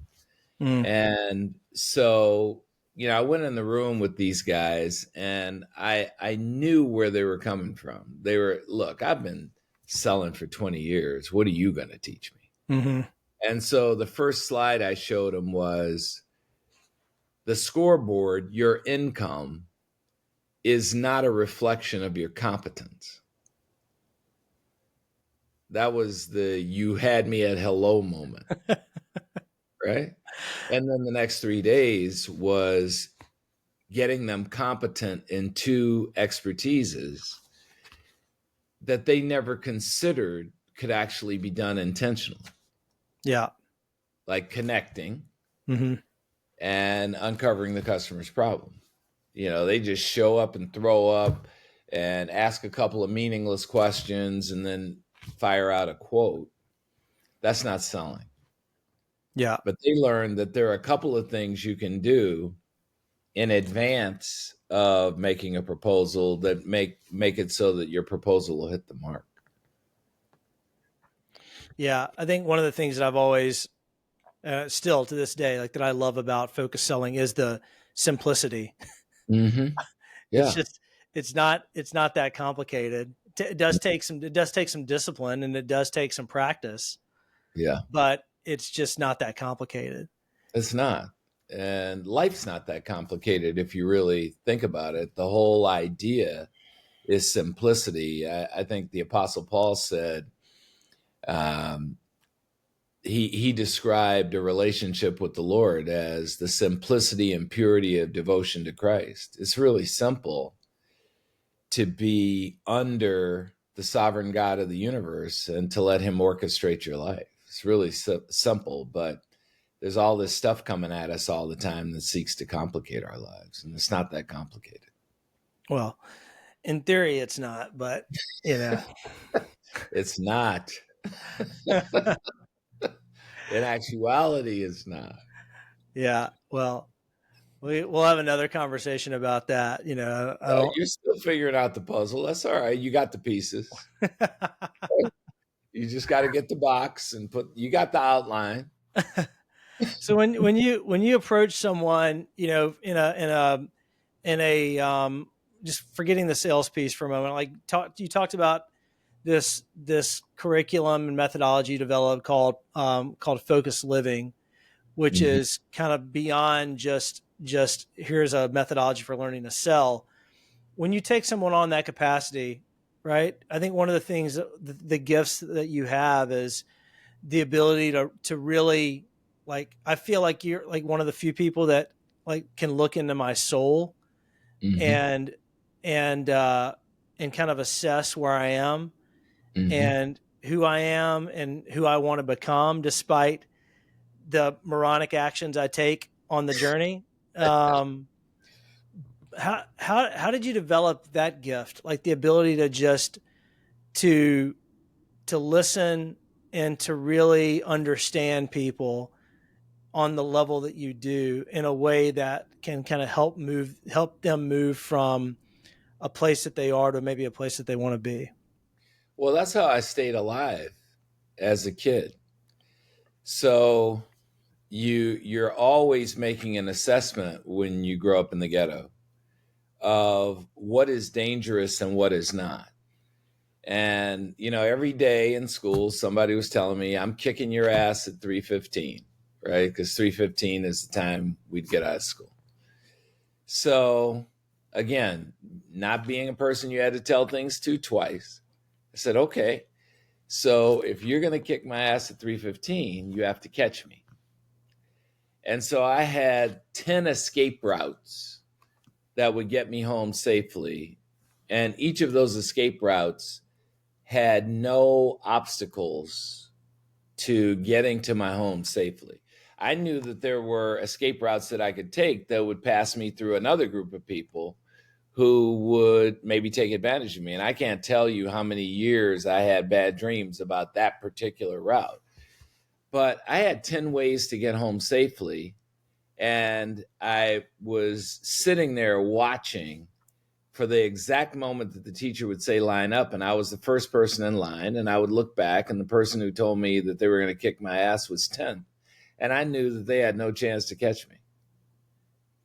Mm. And so, I went in the room with these guys, and I knew where they were coming from. They were, look, I've been selling for 20 years. What are you going to teach me? Mm-hmm. And so the first slide I showed them was the scoreboard. Your income is not a reflection of your competence. That was the you had me at hello moment. Right. And then the next 3 days was getting them competent in 2 expertises that they never considered could actually be done intentionally. Yeah. Like connecting Mm-hmm. and uncovering the customer's problem. They just show up and throw up and ask a couple of meaningless questions and then fire out a quote. That's not selling. Yeah. But they learned that there are a couple of things you can do in advance of making a proposal that make it so that your proposal will hit the mark. Yeah. I think one of the things that I've always, still to this day, like that I love about focus selling is the simplicity. Mm-hmm. Yeah. It's not that complicated. It does take some discipline, and it does take some practice, Yeah. but it's just not that complicated. It's not. And life's not that complicated if you really think about it. The whole idea is simplicity. I think the Apostle Paul said, he described a relationship with the Lord as the simplicity and purity of devotion to Christ. It's really simple to be under the sovereign God of the universe and to let him orchestrate your life. It's really simple, but there's all this stuff coming at us all the time that seeks to complicate our lives, and it's not that complicated. Well, in theory, it's not, but It's not. In actuality, it's not. Yeah. Well, we'll have another conversation about that. I don't. You're still figuring out the puzzle. That's all right. You got the pieces. You just got to get the box and you got the outline. So when you approach someone, in a just forgetting the sales piece for a moment, like you talked about this curriculum and methodology developed called Focus Living. which Mm-hmm. is kind of beyond just here's a methodology for learning to sell. When you take someone on that capacity, right? I think one of the things, the gifts that you have is the ability to really, like, I feel like you're like one of the few people that like can look into my soul Mm-hmm. and and and kind of assess where I am Mm-hmm. and who I am and who I want to become, despite the moronic actions I take on the journey. Um, how did you develop that gift, like the ability to just to to listen and to really understand people on the level that you do in a way that can kind of help them move from a place that they are to maybe a place that they want to be? Well, that's how I stayed alive as a kid. So you're always making an assessment when you grow up in the ghetto of what is dangerous and what is not. And every day in school somebody was telling me I'm kicking your ass at 3:15, right? Because 3:15 is the time we'd get out of school. So again, not being a person you had to tell things to twice, I said, okay, so if you're going to kick my ass at 3:15, you have to catch me. And so I had 10 escape routes that would get me home safely. And each of those escape routes had no obstacles to getting to my home safely. I knew that there were escape routes that I could take that would pass me through another group of people who would maybe take advantage of me. And I can't tell you how many years I had bad dreams about that particular route. But I had 10 ways to get home safely. And I was sitting there watching for the exact moment that the teacher would say line up, and I was the first person in line, and I would look back, and the person who told me that they were going to kick my ass was 10, and I knew that they had no chance to catch me.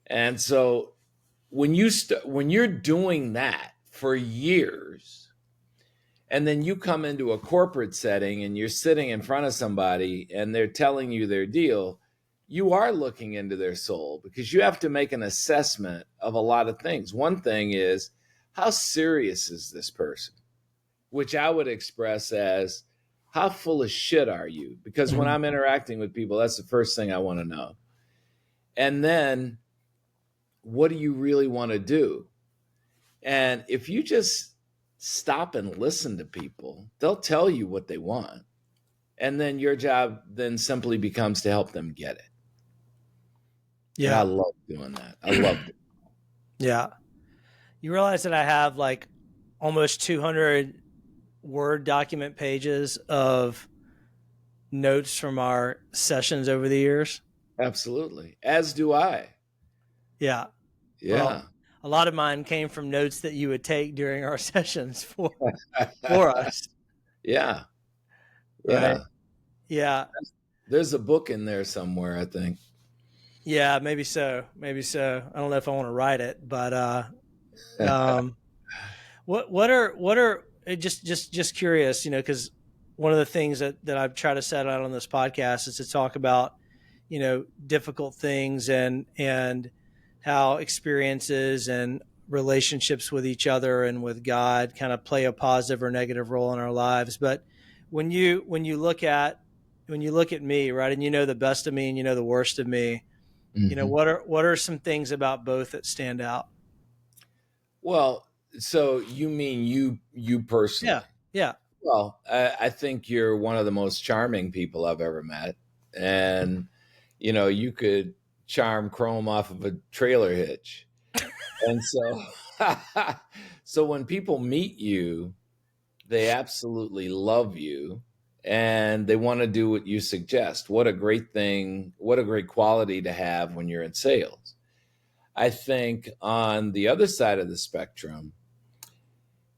And so when when you're doing that for years, and then you come into a corporate setting and you're sitting in front of somebody and they're telling you their deal, you are looking into their soul because you have to make an assessment of a lot of things. One thing is, how serious is this person? Which I would express as, how full of shit are you? Because when Mhm. I'm interacting with people, that's the first thing I want to know. And then, what do you really want to do? And if you just stop and listen to people, they'll tell you what they want. And then your job then simply becomes to help them get it. And I Yeah. love doing that. I loved it. Yeah. You realize that I have like almost 200 Word document pages of notes from our sessions over the years. Absolutely. As do I. Yeah. Well, Yeah. a lot of mine came from notes that you would take during our sessions for us, Yeah. right? Yeah. Yeah. There's a book in there somewhere, I think. Yeah, maybe so. Maybe so. I don't know if I want to write it, but um what are just curious, because one of the things that I've tried to set out on this podcast is to talk about, difficult things and how experiences and relationships with each other and with God kind of play a positive or negative role in our lives. But when you look at me, right, and the best of me and the worst of me, Hmm. what are some things about both that stand out? Well, so you mean you personally? Yeah. Yeah. Well, I think you're one of the most charming people I've ever met, and you could charm Chrome off of a trailer hitch. And so, so when people meet you, they absolutely love you and they want to do what you suggest. What a great thing, what a great quality to have when you're in sales. I think on the other side of the spectrum,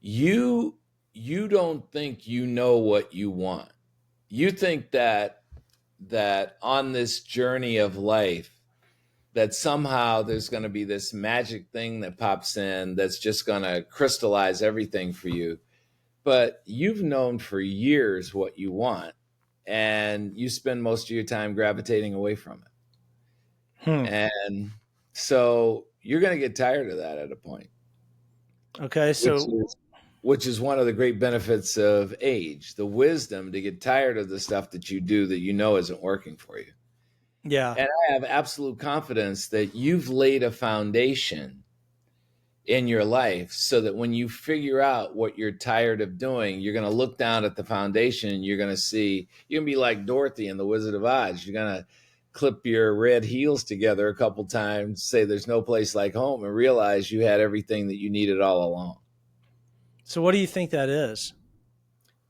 you you don't think you know what you want. You think that on this journey of life that somehow there's going to be this magic thing that pops in that's just going to crystallize everything for you. But you've known for years what you want, and you spend most of your time gravitating away from it. And so you're going to get tired of that at a point, Okay. which So, is which is one of the great benefits of age, the wisdom to get tired of the stuff that you do that you know isn't working for you. yeah. And I have absolute confidence that you've laid a foundation in your life so that when you figure out what you're tired of doing, you're going to look down at the foundation and you're going to see, you're going to be like Dorothy in The Wizard of Oz. You're going to clip your red heels together a couple times, say there's no place like home, and realize you had everything that you needed all along. So what do you think that is?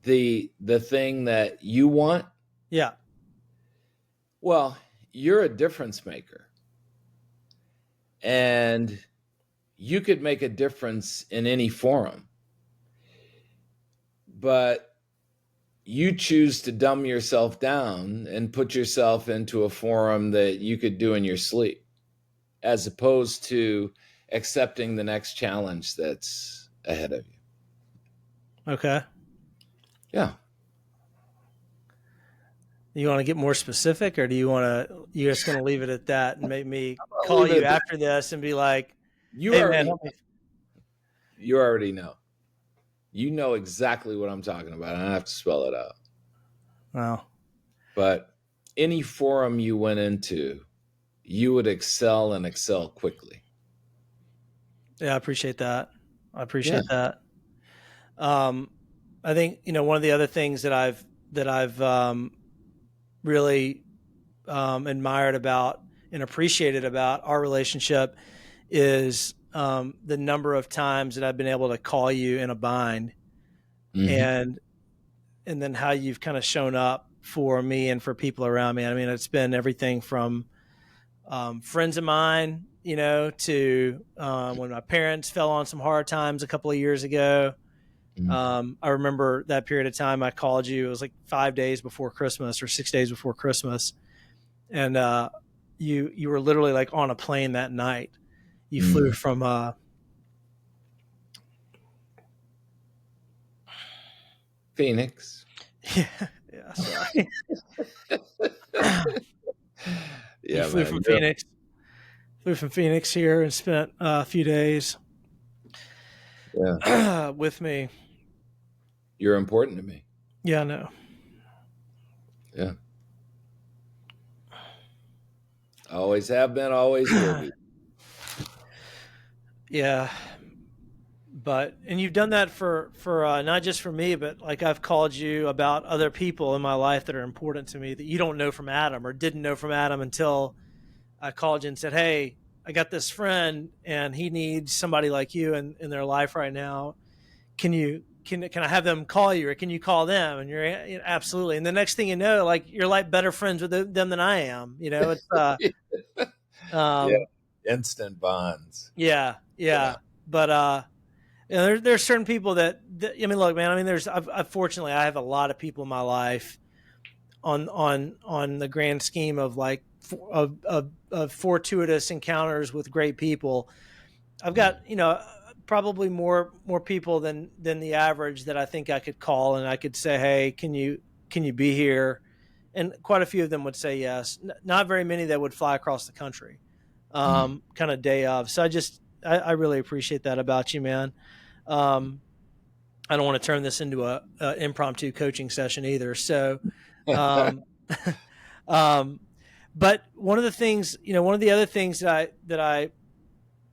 The thing that you want, Yeah. well, you're a difference maker. And you could make a difference in any forum, but you choose to dumb yourself down and put yourself into a forum that you could do in your sleep, as opposed to accepting the next challenge that's ahead of you. Okay. Yeah. You want to get more specific, or do you want to? You're just going to leave it at that and make me I'll call leave it you at that. after this and be like, You "Hey, man, already help me." you already know. You know exactly what I'm talking about. I don't have to spell it out. Wow. But any forum you went into, you would excel and excel quickly. Yeah, I appreciate that. I Yeah. appreciate that. I think one of the other things that I've really admired about and appreciated about our relationship is the number of times that I've been able to call you in a bind, Mm-hmm. and then how you've kind of shown up for me and for people around me. I mean, it's been everything from friends of mine, to when my parents fell on some hard times a couple of years ago. Mm-hmm. I remember that period of time I called you. It was like 5 days before Christmas or 6 days before Christmas. And you were literally like on a plane that night. You flew Mm-hmm. from Phoenix. yeah, sorry. You Yeah, flew man. from Phoenix. Flew from Phoenix here and spent a few days Yeah. with me. You're important to me. Yeah, no. Yeah. Always have been, always will be. Yeah. And you've done that for not just for me, but like I've called you about other people in my life that are important to me that you don't know from Adam or didn't know from Adam until I called you and said, "Hey, I got this friend and he needs somebody like you in their life right now. Can I have them call you, or can you call them?" And you're absolutely. And the next thing you know, like you're like better friends with them than I am. It's Yeah. um Instant bonds. yeah, Yeah. yeah. But there's certain people that I mean, look, man. I mean, I've fortunately I have a lot of people in my life on the grand scheme of like of fortuitous encounters with great people. I've got probably more people than the average that I think I could call and I could say, "Hey, can you be here?" And quite a few of them would say yes. Not very many that would fly across the country, Mm. kind of day of. So I really appreciate that about you, man. Um, I don't want to turn this into a impromptu coaching session either. So, um, um, but one of the things, one of the other things I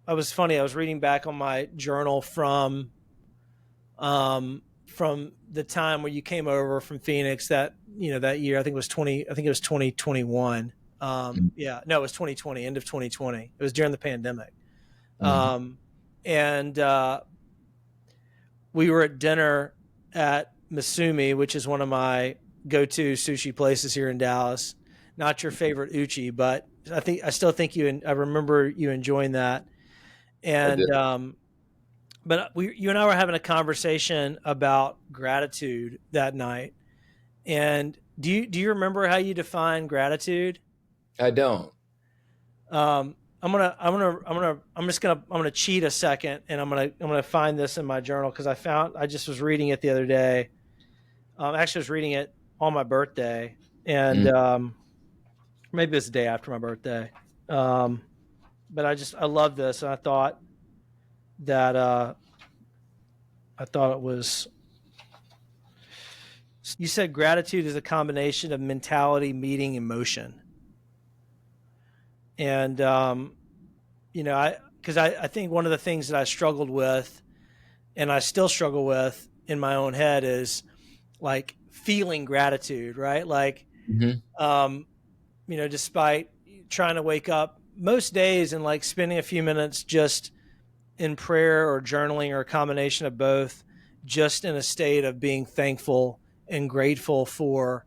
was funny. I was reading back on my journal from the time when you came over from Phoenix that year. I think it was 2021. Mm. Yeah, no, it was 2020, end of 2020. It was during the pandemic. Mhm. And we were at dinner at Masumi, which is one of my go-to sushi places here in Dallas. Not your favorite uchi, but I still think I remember you enjoying that. I did. And but you and I were having a conversation about gratitude that night. And do you remember how you define gratitude? I don't. I'm gonna cheat a second, and I'm gonna find this in my journal because I just was reading it the other day. Actually, I was reading it on my birthday, and Mm. maybe it's the day after my birthday. Um, but I love this, and that I thought it was. You said gratitude is a combination of mentality meeting emotion, and I because I think one of the things that I struggled with, and I still struggle with in my own head, is like feeling gratitude, right? Like, Mm-hmm. um, despite trying to wake up most days and like spending a few minutes just in prayer or journaling or a combination of both, just in a state of being thankful and grateful for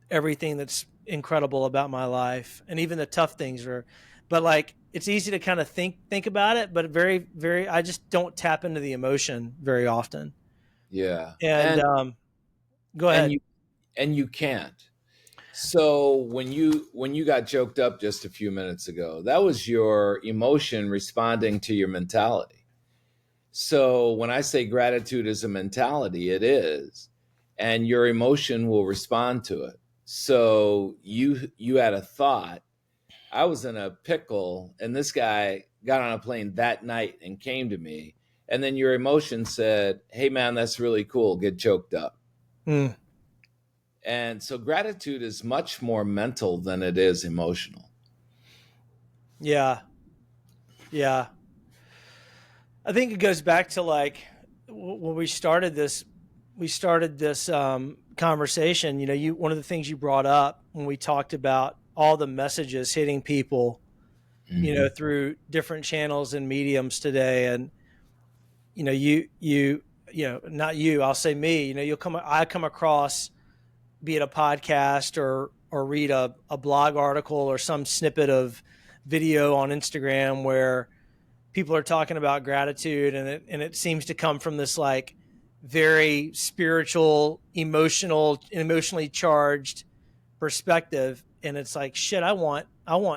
everything that's incredible about my life and even the tough things are, but like it's easy to kind of think about it, but very I just don't tap into the emotion very often. Yeah. And And go and ahead. you can't. So when you got choked up just a few minutes ago, that was your emotion responding to your mentality. So when I say gratitude is a mentality, it is, and your emotion will respond to it. So you had a thought. I was in a pickle, and this guy got on a plane that night and came to me, and then your emotion said, "Hey man, that's really cool. Get choked up." Mm, And so gratitude is much more mental than it is emotional. yeah, yeah. I think it goes back to like when we started this conversation. You one of the things you brought up when we talked about all the messages hitting people, Mm-hmm. through different channels and mediums today. And not you, I'll say me. I come across, be it a podcast or read a blog article or some snippet of video on Instagram where people are talking about gratitude, and it seems to come from this like very spiritual, emotionally charged perspective. And it's like, shit, I want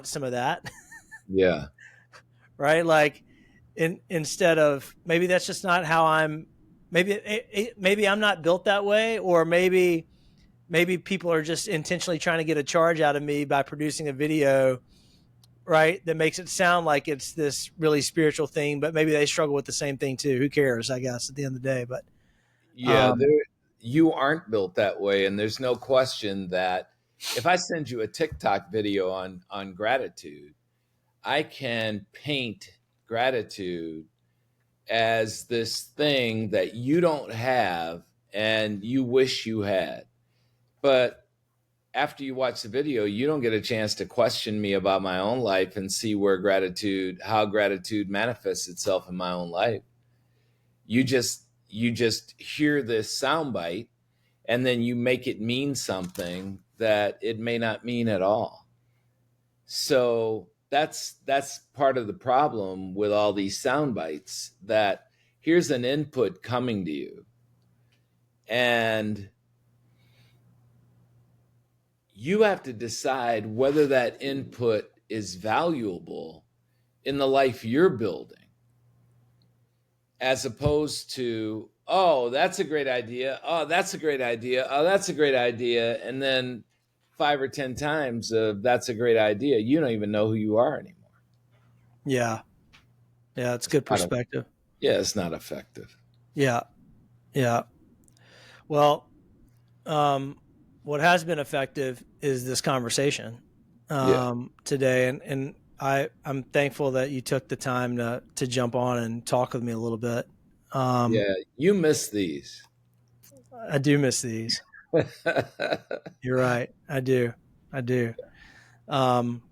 some of that. Yeah. Right? Like, instead of, maybe that's just not how maybe I'm not built that way, or maybe people are just intentionally trying to get a charge out of me by producing a video, right, that makes it sound like it's this really spiritual thing, but maybe they struggle with the same thing too. Who cares, I guess, at the end of the day. But Yeah, um you aren't built that way, and there's no question that if I send you a TikTok video on gratitude, I can paint gratitude as this thing that you don't have and you wish you had. But after you watch the video, you don't get a chance to question me about my own life and see how gratitude manifests itself in my own life. You just hear this soundbite, and then you make it mean something that it may not mean at all. So that's part of the problem with all these sound bites, that here's an input coming to you, and you have to decide whether that input is valuable in the life you're building, as opposed to, oh, that's a great idea, oh, that's a great idea, oh, that's a great idea, and then 5 or 10 times of that's a great idea, you don't even know who you are anymore. yeah, yeah, it's It's good not a, perspective. yeah, it's not effective. Yeah, yeah. Well, um what has been effective is this conversation Yeah. today, and I'm thankful that you took the time to jump on and talk with me a little bit. um Yeah, you miss these. I do miss these. You're right. I do. um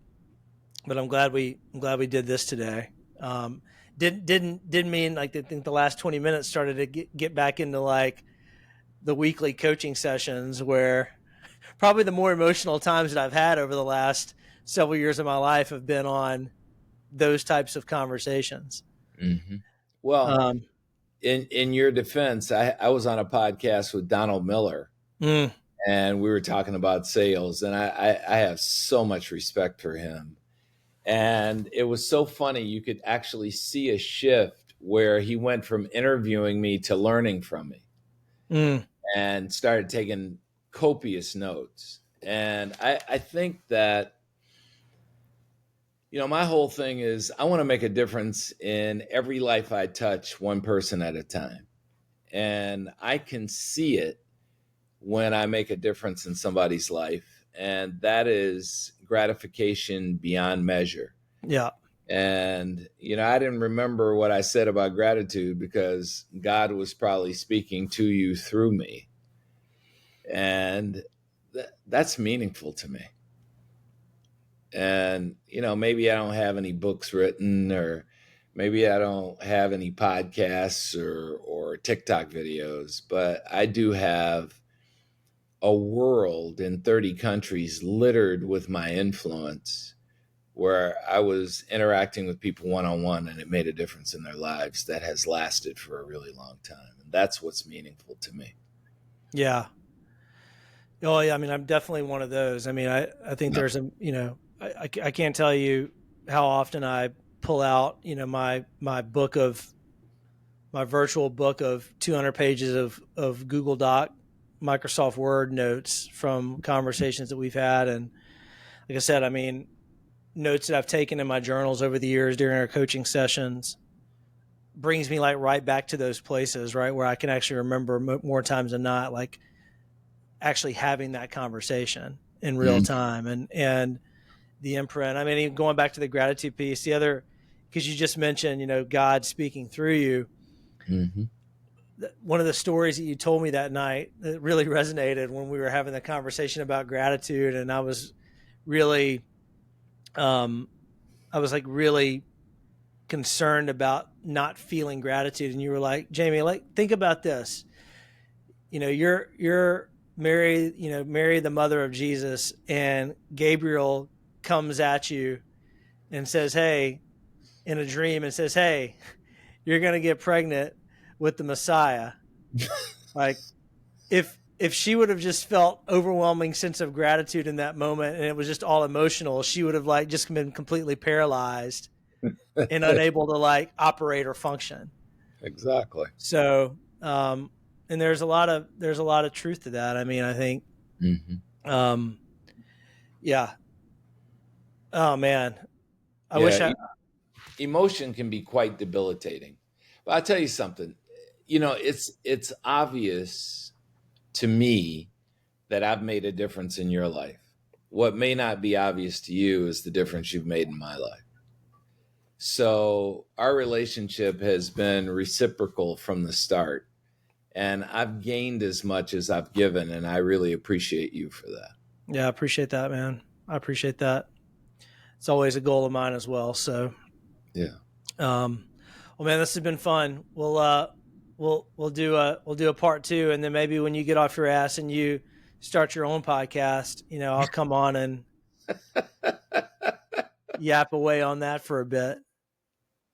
but I'm glad we did this today. Um, didn't mean like, I think the last 20 minutes started to get back into like the weekly coaching sessions, where probably the more emotional times that I've had over the last several years of my life have been on those types of conversations. hmm Well, Um, in your defense, I was on a podcast with Donald Miller, mm, and we were talking about sales, and I have so much respect for him. And it was so funny. You could actually see a shift where he went from interviewing me to learning from me mm, and started taking copious notes. And I think that My whole thing is I want to make a difference in every life I touch, one person at a time. And I can see it when I make a difference in somebody's life. And that is gratification beyond measure. Yeah. And, I didn't remember what I said about gratitude because God was probably speaking to you through me. And that's meaningful to me. And, maybe I don't have any books written, or maybe I don't have any podcasts or TikTok videos, but I do have a world in 30 countries littered with my influence, where I was interacting with people one on one and it made a difference in their lives that has lasted for a really long time. And that's what's meaningful to me. Yeah. Oh yeah. I mean, I'm definitely one of those. I mean, I think Yeah. there's I can't tell you how often I pull out, my virtual book of 200 pages of Google Doc, Microsoft Word notes from conversations that we've had. And like I said, I mean, notes that I've taken in my journals over the years during our coaching sessions brings me like right back to those places, right, where I can actually remember more times than not, like actually having that conversation in real Mm-hmm. time. And the imprint, I mean, even going back to the gratitude piece, the other, because you just mentioned, God speaking through you. Mm-hmm. One of the stories that you told me that night that really resonated when we were having the conversation about gratitude. And I was really, I was like really concerned about not feeling gratitude. And you were like, Jamie, like, think about this. You're Mary, Mary, the mother of Jesus, and Gabriel comes at you and says, hey, in a dream, and says, hey, you're going to get pregnant with the Messiah. Like, if she would have just felt overwhelming sense of gratitude in that moment, and it was just all emotional, she would have like just been completely paralyzed and unable to like operate or function. Exactly. So, and there's a lot of truth to that. I mean, I think, Mm-hmm. um, yeah. Oh man, I Yeah. wish I. Emotion can be quite debilitating. But I'll tell you something. It's obvious to me that I've made a difference in your life. What may not be obvious to you is the difference you've made in my life. So our relationship has been reciprocal from the start. And I've gained as much as I've given, and I really appreciate you for that. Yeah, I appreciate that, man. I appreciate that. It's always a goal of mine as well. So, Yeah. um, well, man, this has been fun. We'll do a part two, and then maybe when you get off your ass and you start your own podcast, I'll come on and yap away on that for a bit.